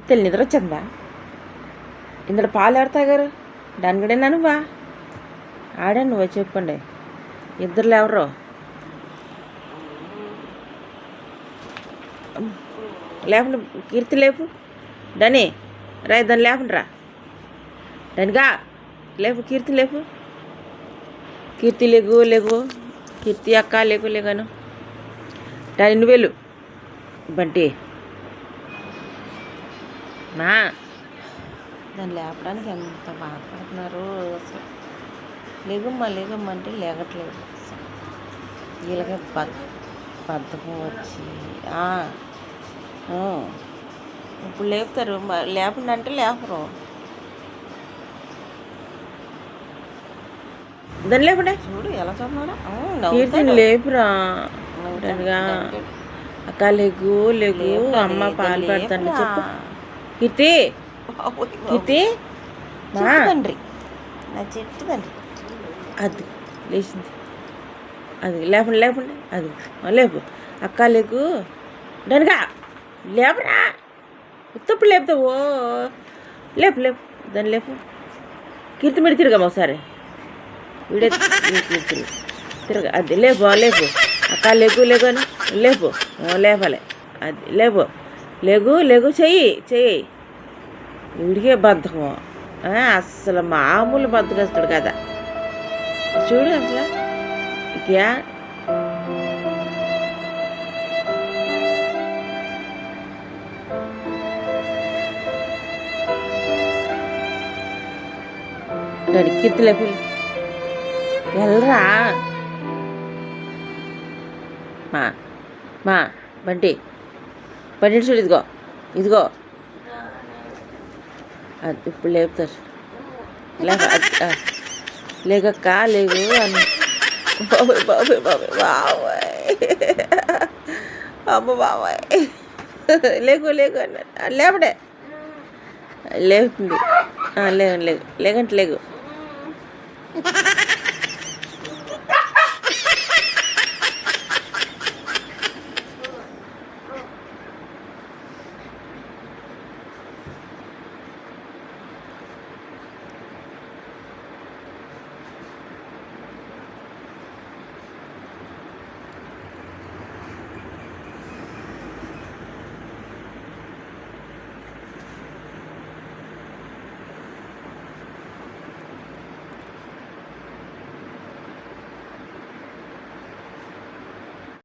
తెలి నిద్ర వచ్చిందా? ఇందులో పాలు ఎవరు తాగారు? దాని కూడా నువ్వా? ఆడా నువ్వు చెప్పండి, ఇద్దరు ఎవరో? లేపండి, కీర్తి లేపు. డని రా, దాన్ని లేపండి రా. డనిగా లేపు, కీర్తి లేపు. కీర్తి లేగు లేగు, కీర్తి అక్క లేకు లేగాను. డని నువ్వేలు. బంటి మా దాన్ని లేపడానికి ఎంత బాధపడుతున్నారు అసలు. లేగమ్మా లేగమ్మా అంటే లేగట్లేదు. వీళ్ళకి బద్ధకం వచ్చి ఇప్పుడు లేపుతారు, లేపండి అంటే లేపరు. దాన్ని లేపండి. చూడు ఎలా చూస్తున్నాడా. కీర్తిని లేపురా. అక్క లేగు లేగు, అమ్మ పాలు పెడతాను చెప్పు. కీర్తి కీర్తి తండ్రి, నా చెట్టు తండ్రి. అది లేచింది. అది లేపండి లేపండి. అది లేపు. అక్క లేకు. దానిగా లేపరా. ఉత్తప్పుడు లేపుతావు. లేపు లేపు, దాన్ని లేపు. కీర్తి మీద తిరగమ్మ ఒకసారి. వీడే తిరగ. అది లేపు లేపు. అక్క లేకు లేకుని లేపు. లేపాలి. అది లేపు. లేగు లేగు, చెయ్యి. వీడికే బద్ధకం. అస్సలు మామూలు బద్దకస్తాడు కదా. చూడు అసలు ఇక డాడీ కీర్తి లేపు. వెళ్ళరా మా బంటి చూడు. ఇదిగో అది ఇప్పుడు లేపుతారు. లేకక్క లేవు అని. బాబాయ్ అమ్మ బాబాయ్ లేకు అన్న. లేపడే లేపుతుంది. లేగంటే లేగు.